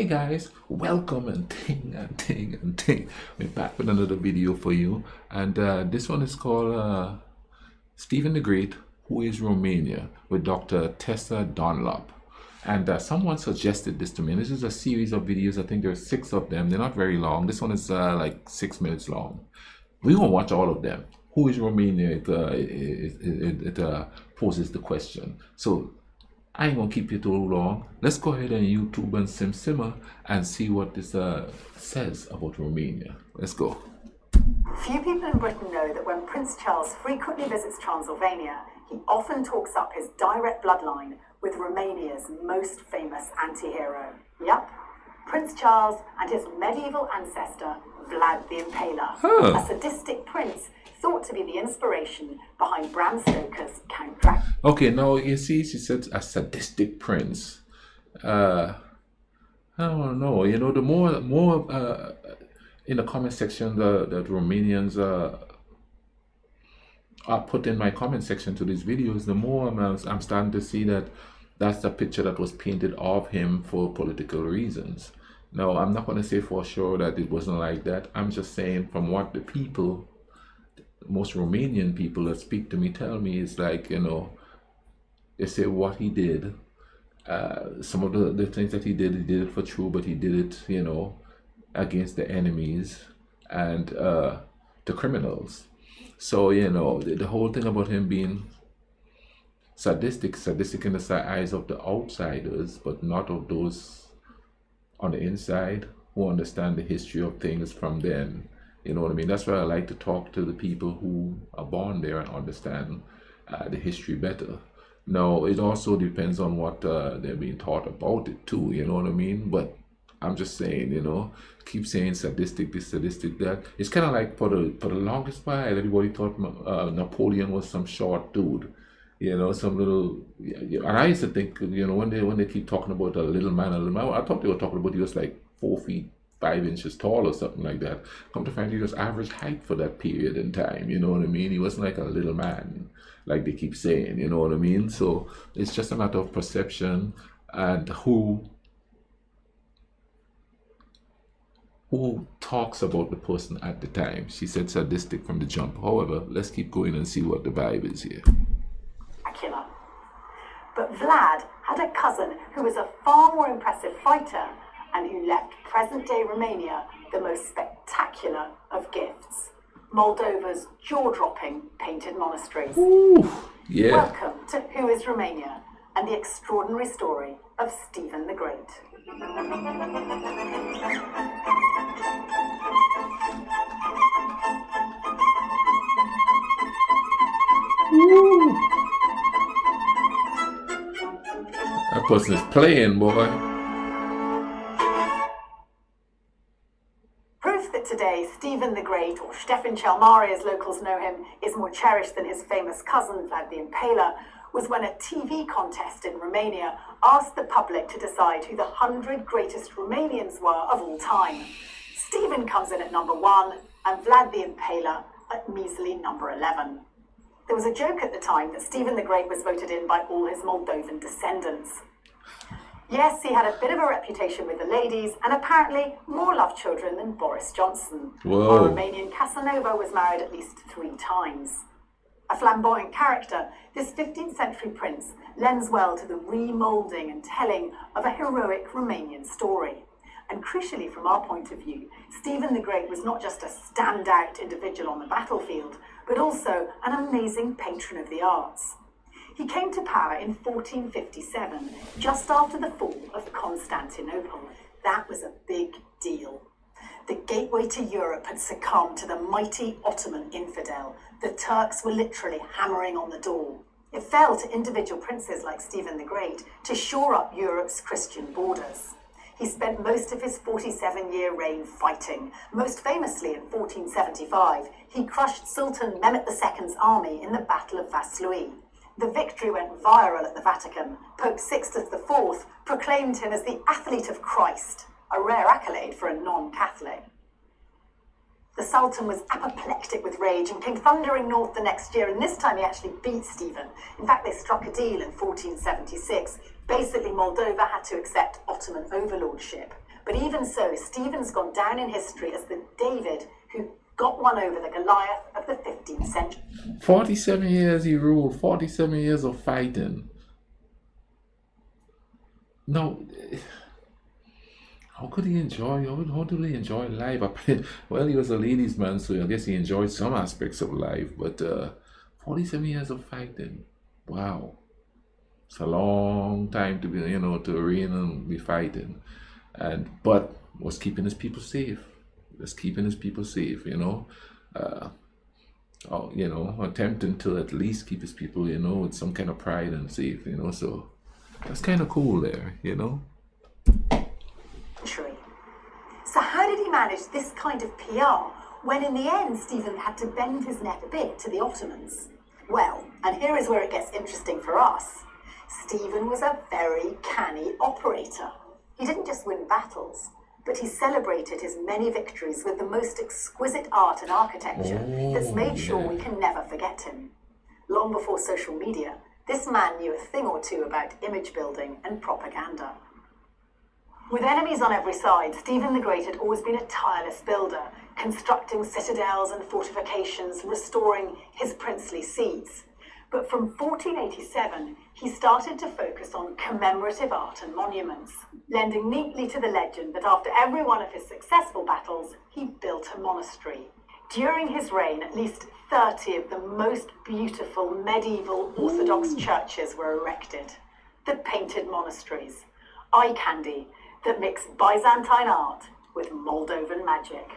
guys, welcome and ting. We're back with another video for you, and this one is called Stephen the Great, Who is Romania, with Dr. Tessa Dunlop. And someone suggested this to me, and this is a series of videos. I think there are 6 of them. They're not very long. This one is like 6 minutes long. We won't watch all of them. Who is Romania? It poses the question. So I ain't gonna keep you too long. Let's go ahead and YouTube and simmer and see what this says about Romania. Let's go. Few people in Britain know that when Prince Charles frequently visits Transylvania, he often talks up his direct bloodline with Romania's most famous anti-hero. Yup, Prince Charles and his medieval ancestor, Vlad the Impaler, a sadistic prince thought to be the inspiration behind Bram Stoker's Count Dracula. Okay, now you see, she said a sadistic prince. I don't know. You know, the more in the comment section that Romanians are put in my comment section to these videos, the more I'm starting to see that that's the picture that was painted of him for political reasons. Now, I'm not going to say for sure that it wasn't like that. I'm just saying from what the people, most Romanian people that speak to me tell me, is like, you know, they say what he did, some of the things that he did it for true, but he did it, you know, against the enemies and the criminals. So, you know, the whole thing about him being sadistic in the eyes of the outsiders, but not of those on the inside who understand the history of things from then. You know what I mean? That's why I like to talk to the people who are born there and understand the history better. Now, it also depends on what they're being taught about it too, you know what I mean? But I'm just saying, you know, keep saying sadistic this, sadistic that. It's kind of like for the longest while, everybody thought Napoleon was some short dude, you know, some little. And I used to think, you know, when they keep talking about a little man, I thought they were talking about he was like 4 feet 5 inches tall or something like that. Come to find he was average height for that period in time, you know what I mean? He wasn't like a little man, like they keep saying, you know what I mean? So it's just a matter of perception and who talks about the person at the time. She said sadistic from the jump. However, let's keep going and see what the vibe is here. Dracula. But Vlad had a cousin who was a far more impressive fighter and who left present-day Romania the most spectacular of gifts: Moldova's jaw-dropping painted monasteries. Ooh, yeah. Welcome to Who is Romania and the extraordinary story of Stephen the Great. Ooh. That person is playing, boy. Today, Stephen the Great, or Stefan Chalmari as locals know him, is more cherished than his famous cousin, Vlad the Impaler, was when a TV contest in Romania asked the public to decide who the 100 greatest Romanians were of all time. Stephen comes in at number 1, and Vlad the Impaler at measly number 11. There was a joke at the time that Stephen the Great was voted in by all his Moldovan descendants. Yes, he had a bit of a reputation with the ladies and apparently more love children than Boris Johnson. Whoa. Our Romanian Casanova was married at least 3 times. A flamboyant character, this 15th century prince lends well to the remoulding and telling of a heroic Romanian story. And crucially from our point of view, Stephen the Great was not just a standout individual on the battlefield, but also an amazing patron of the arts. He came to power in 1457, just after the fall of Constantinople. That was a big deal. The gateway to Europe had succumbed to the mighty Ottoman infidel. The Turks were literally hammering on the door. It fell to individual princes like Stephen the Great to shore up Europe's Christian borders. He spent most of his 47-year reign fighting. Most famously in 1475, he crushed Sultan Mehmet II's army in the Battle of Vaslui. The victory went viral at the Vatican. Pope Sixtus IV proclaimed him as the athlete of Christ, a rare accolade for a non-Catholic. The Sultan was apoplectic with rage and came thundering north the next year, and this time he actually beat Stephen. In fact, they struck a deal in 1476. Basically, Moldova had to accept Ottoman overlordship. But even so, Stephen's gone down in history as the David who got one over the Goliath of the 15th century. 47 years he ruled, 47 years of fighting. No, how could he enjoy, how do he enjoy life? Well, he was a ladies' man, so I guess he enjoyed some aspects of life, but 47 years of fighting, wow. It's a long time to be, to reign and be fighting. But was keeping his people safe. Was keeping his people safe, attempting to at least keep his people, with some kind of pride and safe, so that's kind of cool there, So how did he manage this kind of PR when in the end Stephen had to bend his neck a bit to the Ottomans? Well, and here is where it gets interesting for us. Stephen was a very canny operator. He didn't just win battles, but he celebrated his many victories with the most exquisite art and architecture that's made sure we can never forget him. Long before social media, this man knew a thing or two about image building and propaganda. With enemies on every side, Stephen the Great had always been a tireless builder, constructing citadels and fortifications, restoring his princely seats. But from 1487, he started to focus on commemorative art and monuments, lending neatly to the legend that after every one of his successful battles, he built a monastery. During his reign, at least 30 of the most beautiful medieval Orthodox churches were erected. The painted monasteries, eye candy that mix Byzantine art with Moldovan magic.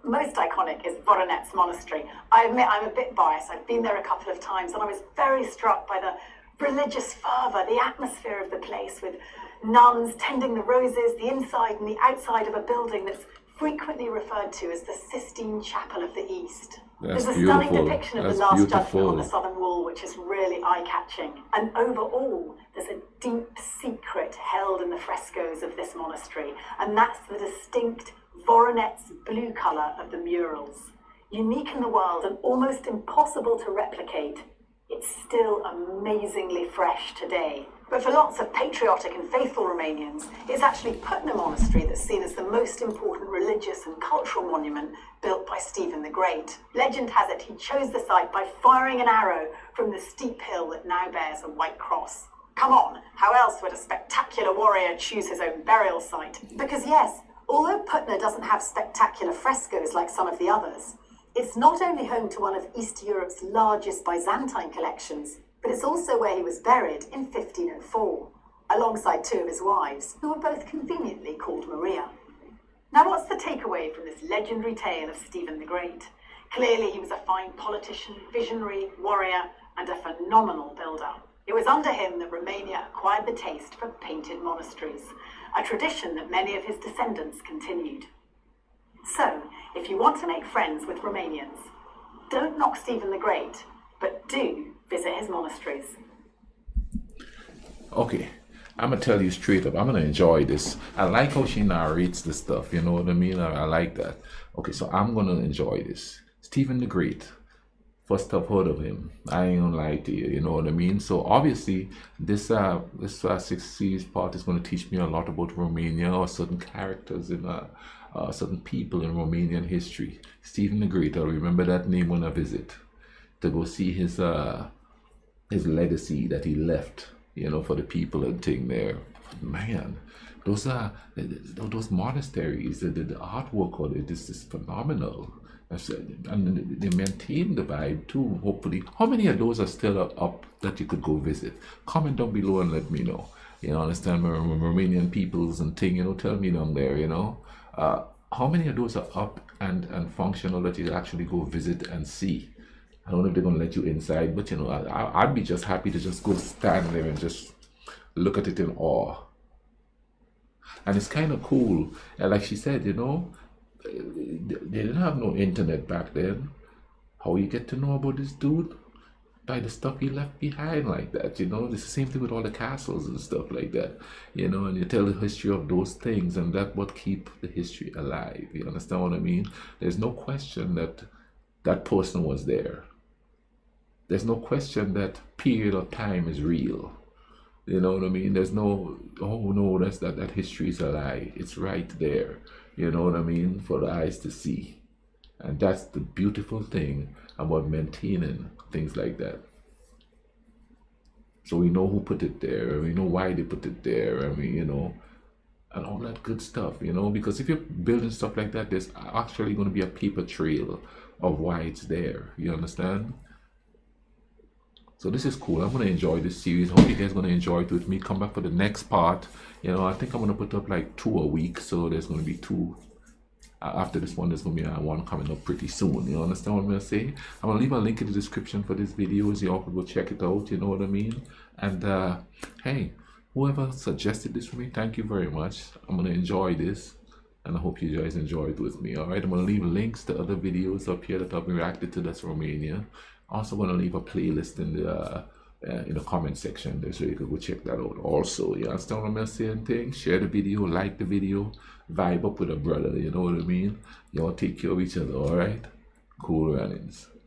Most iconic is Voronezh Monastery. I admit I'm a bit biased. I've been there a couple of times and I was very struck by the religious fervour, the atmosphere of the place with nuns tending the roses, the inside and the outside of a building that's frequently referred to as the Sistine Chapel of the East. That's There's a beautiful. stunning depiction of That's the Last beautiful. Judgment on the southern wall, which is really eye-catching. And overall, there's a deep secret held in the frescoes of this monastery, and that's the distinct Voronezh blue colour of the murals. Unique in the world and almost impossible to replicate, it's still amazingly fresh today. But for lots of patriotic and faithful Romanians, it's actually Putna Monastery that's seen as the most important religious and cultural monument built by Stephen the Great. Legend has it he chose the site by firing an arrow from the steep hill that now bears a white cross. Come on, how else would a spectacular warrior choose his own burial site? Because yes, although Putna doesn't have spectacular frescoes like some of the others, it's not only home to one of East Europe's largest Byzantine collections, but it's also where he was buried in 1504, alongside two of his wives, who were both conveniently called Maria. Now what's the takeaway from this legendary tale of Stephen the Great? Clearly he was a fine politician, visionary, warrior, and a phenomenal builder. It was under him that Romania acquired the taste for painted monasteries, a tradition that many of his descendants continued. So, if you want to make friends with Romanians, don't knock Stephen the Great, but do visit his monasteries. Okay, I'm gonna tell you straight up, I'm gonna enjoy this. I like how she narrates the stuff, you know what I mean? I like that. Okay, so I'm gonna enjoy this. Stephen the Great, first I've heard of him. I ain't gonna lie to you, you know what I mean? So obviously, this 6 series part is gonna teach me a lot about Romania or certain characters in certain people in Romanian history. Stephen the Great, I'll remember that name when I visit, to go see his legacy that he left, you know, for the people and thing there. Man, those monasteries, the artwork on it is phenomenal. And they maintain the vibe too, hopefully. How many of those are still up that you could go visit? Comment down below and let me know. You know, understand Romanian peoples and thing, you know, tell me down there, you know. How many of those are up and functional that you actually go visit and see? I don't know if they're going to let you inside, but you know, I'd be just happy to just go stand there and just look at it in awe. And it's kind of cool. And like she said, you know, they didn't have no internet back then. How you get to know about this dude? By the stuff he left behind like that, you know. It's the same thing with all the castles and stuff like that, you know, and you tell the history of those things, and that's what keep the history alive. You understand what I mean? There's no question that that person was there. There's no question that period of time is real. You know what I mean? There's no, oh no, that history is a lie. It's right there. You know what I mean? For the eyes to see. And that's the beautiful thing about maintaining things like that. So we know who put it there, and we know why they put it there, and we, and all that good stuff, because if you're building stuff like that, there's actually going to be a paper trail of why it's there. You understand? So this is cool. I'm going to enjoy this series. I hope you guys are going to enjoy it with me. Come back for the next part. I think I'm going to put up like 2 a week. So there's going to be 2. After this one, there's going to be one coming up pretty soon. You understand what I'm going to say? I'm going to leave a link in the description for this video, so y'all can go check it out. You know what I mean? And hey, whoever suggested this for me, thank you very much. I'm going to enjoy this. And I hope you guys enjoy it with me. Alright, I'm going to leave links to other videos up here that I've reacted to that's Romania. Also going to leave a playlist in the comment section there, so you can go check that out also. You understand what I'm saying? Thing? Share the video, like the video, vibe up with a brother, you know what I mean? Y'all take care of each other, alright? Cool runnings.